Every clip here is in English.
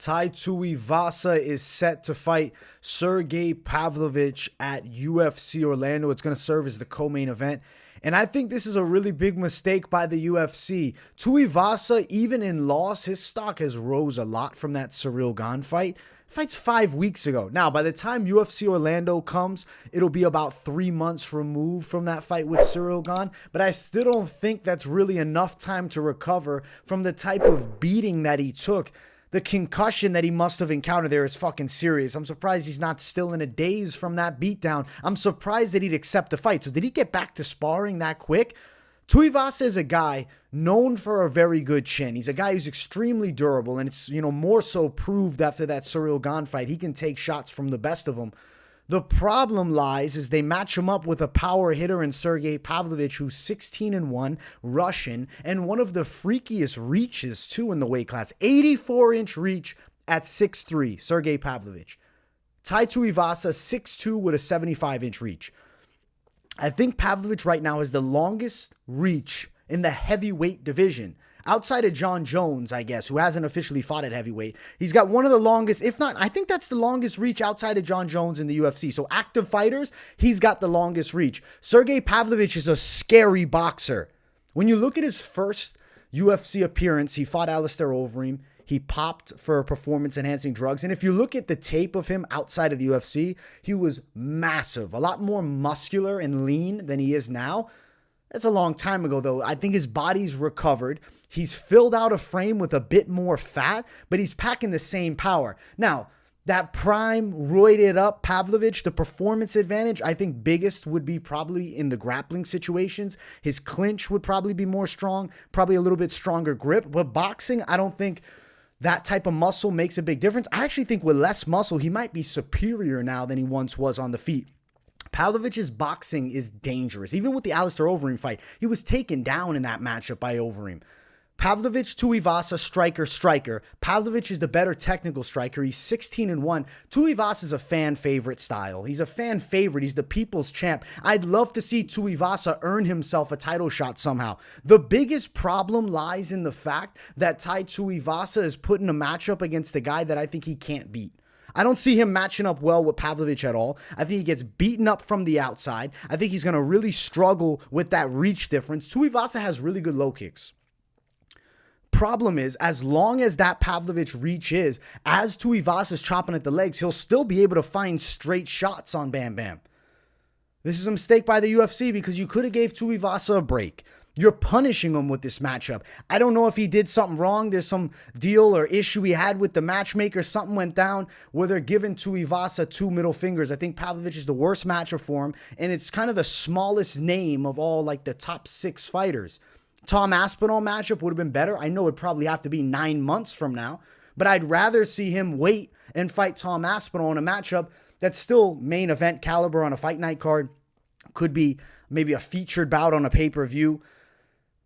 Tai Tuivasa is set to fight Sergei Pavlovich at UFC Orlando. It's going to serve as the co-main event. And I think this is a really big mistake by the UFC. Tuivasa, even in loss, his stock has rose a lot from that Ciryl Gane fight. Fight's 5 weeks ago. Now, by the time UFC Orlando comes, it'll be about 3 months removed from that fight with Ciryl Gane. But I still don't think that's really enough time to recover from the type of beating that he took. The concussion that he must have encountered there is fucking serious. I'm surprised he's not still in a daze from that beatdown. I'm surprised that he'd accept a fight. So did he get back to sparring that quick? Tuivasa is a guy known for a very good chin. He's a guy who's extremely durable, and it's, more so proved after that Ciryl Gane fight. He can take shots from the best of them. The problem lies is they match him up with a power hitter in Sergei Pavlovich, who's 16-1, Russian, and one of the freakiest reaches, too, in the weight class. 84-inch reach at 6'3", Sergei Pavlovich. Tai Tuivasa, 6'2", with a 75-inch reach. I think Pavlovich right now has the longest reach in the heavyweight division. Outside of John Jones, I guess, who hasn't officially fought at heavyweight. He's got one of the longest, if not, I think that's the longest reach outside of John Jones in the UFC. So active fighters, he's got the longest reach. Sergei Pavlovich is a scary boxer. When you look at his first UFC appearance, he fought Alistair Overeem. He popped for performance-enhancing drugs. And if you look at the tape of him outside of the UFC, he was massive, a lot more muscular and lean than he is now. That's a long time ago, though. I think his body's recovered. He's filled out a frame with a bit more fat, but he's packing the same power. Now, that prime, roided up Pavlovich, the performance advantage, I think biggest would be probably in the grappling situations. His clinch would probably be more strong, probably a little bit stronger grip. But boxing, I don't think that type of muscle makes a big difference. I actually think with less muscle, he might be superior now than he once was on the feet. Pavlovich's boxing is dangerous. Even with the Alistair Overeem fight, he was taken down in that matchup by Overeem. Pavlovich, Tuivasa, striker. Pavlovich is the better technical striker. He's 16-1. Tuivasa is a fan favorite style. He's a fan favorite. He's the people's champ. I'd love to see Tuivasa earn himself a title shot somehow. The biggest problem lies in the fact that Tai Tuivasa is put in a matchup against a guy that I think he can't beat. I don't see him matching up well with Pavlovich at all. I think he gets beaten up from the outside. I think he's going to really struggle with that reach difference. Tuivasa has really good low kicks. Problem is, as long as that Pavlovich reach is, as Tuivasa's chopping at the legs, he'll still be able to find straight shots on Bam Bam. This is a mistake by the UFC because you could have gave Tuivasa a break. You're punishing him with this matchup. I don't know if he did something wrong. There's some deal or issue he had with the matchmaker. Something went down where they're giving Tuivasa 2 middle fingers. I think Pavlovich is the worst matchup for him, and it's kind of the smallest name of all like the top 6 fighters. Tom Aspinall matchup would have been better. I know it'd probably have to be 9 months from now, but I'd rather see him wait and fight Tom Aspinall in a matchup that's still main event caliber on a fight night card. Could be maybe a featured bout on a pay-per-view.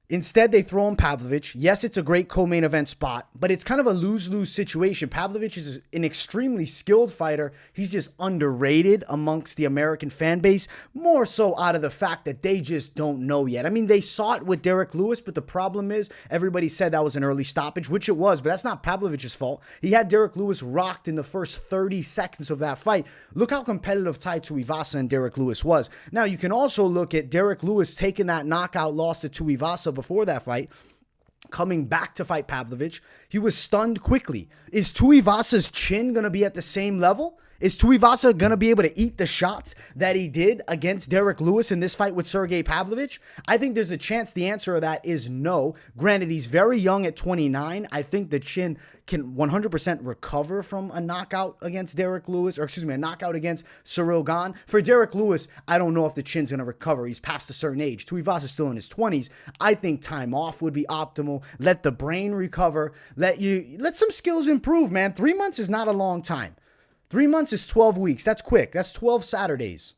Instead, they throw in Pavlovich. Yes, it's a great co-main event spot, but it's kind of a lose-lose situation. Pavlovich is an extremely skilled fighter. He's just underrated amongst the American fan base, more so out of the fact that they just don't know yet. I mean, they saw it with Derek Lewis, but the problem is everybody said that was an early stoppage, which it was, but that's not Pavlovich's fault. He had Derek Lewis rocked in the first 30 seconds of that fight. Look how competitive Tai Tuivasa and Derek Lewis was. Now, you can also look at Derek Lewis taking that knockout loss to Tuivasa before that fight, coming back to fight Pavlovich. He was stunned quickly. Is Tuivasa's chin going to be at the same level? Is Tuivasa going to be able to eat the shots that he did against Derek Lewis in this fight with Sergei Pavlovich? I think there's a chance the answer to that is no. Granted, he's very young at 29. I think the chin can 100% recover from a knockout against Derek Lewis, or excuse me, a knockout against Ciryl Gane. For Derek Lewis, I don't know if the chin's going to recover. He's past a certain age. Tuivasa's still in his 20s. I think time off would be optimal. Let the brain recover. Let some skills improve, man. 3 months is not a long time. 3 months is 12 weeks. That's quick. That's 12 Saturdays.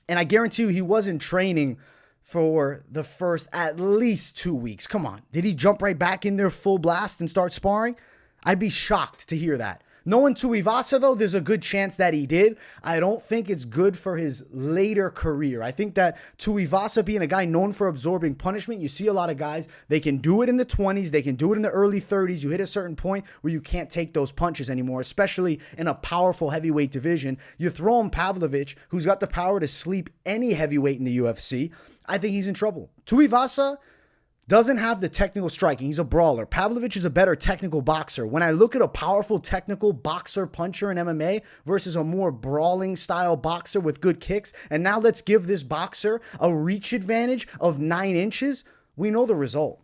And I guarantee you he wasn't training for the first at least 2 weeks. Come on. Did he jump right back in there full blast and start sparring? I'd be shocked to hear that. Knowing Tuivasa, though, there's a good chance that he did. I don't think it's good for his later career. I think that Tuivasa, being a guy known for absorbing punishment, you see a lot of guys, they can do it in the 20s, they can do it in the early 30s. You hit a certain point where you can't take those punches anymore, especially in a powerful heavyweight division. You throw in Pavlovich, who's got the power to sleep any heavyweight in the UFC. I think he's in trouble. Tuivasa doesn't have the technical striking. He's a brawler. Pavlovich is a better technical boxer. When I look at a powerful technical boxer puncher in MMA versus a more brawling style boxer with good kicks, and now let's give this boxer a reach advantage of 9 inches, we know the result.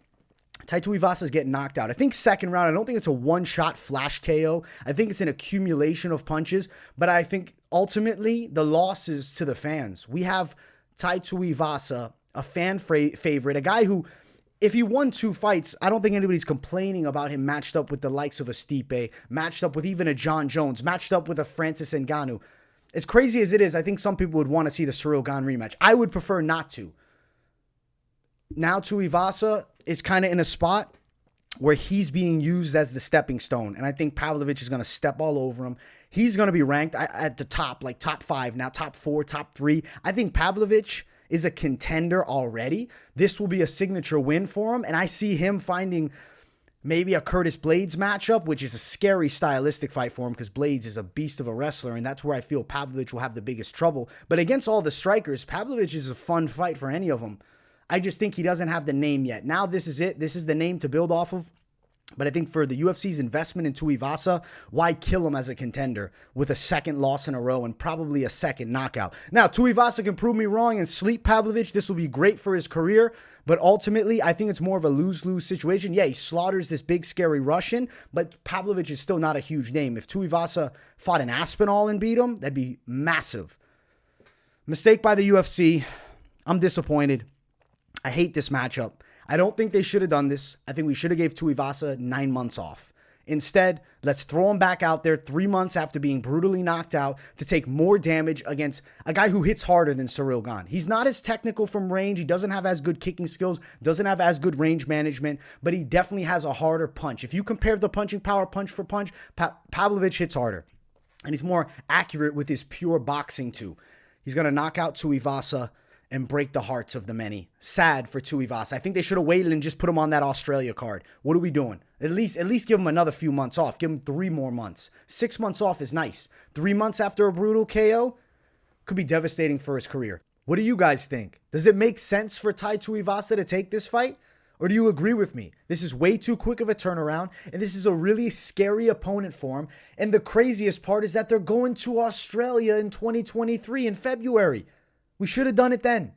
Tai Tuivasa is getting knocked out. I think second round, I don't think it's a one-shot flash KO. I think it's an accumulation of punches, but I think ultimately the loss is to the fans. We have Tai Tuivasa, a fan favorite, a guy who, if he won 2 fights, I don't think anybody's complaining about him matched up with the likes of a Stipe, matched up with even a John Jones, matched up with a Francis Ngannou. As crazy as it is, I think some people would want to see the Ciryl Gane rematch. I would prefer not to. Now Tuivasa is kind of in a spot where he's being used as the stepping stone, and I think Pavlovich is going to step all over him. He's going to be ranked at the top, like top 5, now top 4, top 3. I think Pavlovich is a contender already. This will be a signature win for him, and I see him finding maybe a Curtis Blaydes matchup, which is a scary stylistic fight for him because Blaydes is a beast of a wrestler, and that's where I feel Pavlovich will have the biggest trouble. But against all the strikers, Pavlovich is a fun fight for any of them. I just think he doesn't have the name yet. Now this is it. This is the name to build off of. But I think for the UFC's investment in Tuivasa, why kill him as a contender with a second loss in a row and probably a second knockout? Now, Tuivasa can prove me wrong and sleep Pavlovich. This will be great for his career. But ultimately, I think it's more of a lose-lose situation. Yeah, he slaughters this big, scary Russian, but Pavlovich is still not a huge name. If Tuivasa fought an Aspinall and beat him, that'd be massive. Mistake by the UFC. I'm disappointed. I hate this matchup. I don't think they should have done this. I think we should have gave Tuivasa 9 months off. Instead, let's throw him back out there 3 months after being brutally knocked out to take more damage against a guy who hits harder than Ciryl Gane. He's not as technical from range. He doesn't have as good kicking skills, doesn't have as good range management, but he definitely has a harder punch. If you compare the punching power punch for punch, Pavlovich hits harder. And he's more accurate with his pure boxing too. He's going to knock out Tuivasa and break the hearts of the many. Sad for Tuivasa. I think they should have waited and just put him on that Australia card. What are we doing? At least give him another few months off. Give him 3 more months. 6 months off is nice. 3 months after a brutal KO could be devastating for his career. What do you guys think? Does it make sense for Tai Tuivasa to take this fight? Or do you agree with me? This is way too quick of a turnaround, and this is a really scary opponent for him. And the craziest part is that they're going to Australia in 2023 in February. We should have done it then.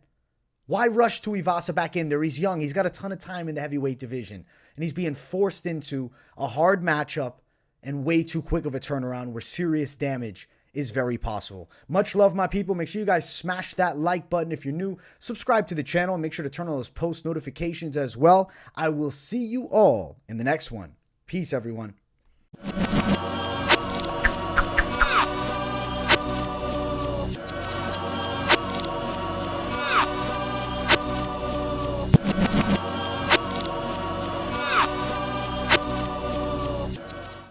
Why rush Tuivasa back in there? He's young. He's got a ton of time in the heavyweight division. And he's being forced into a hard matchup and way too quick of a turnaround where serious damage is very possible. Much love, my people. Make sure you guys smash that like button. If you're new, subscribe to the channel and make sure to turn on those post notifications as well. I will see you all in the next one. Peace, everyone.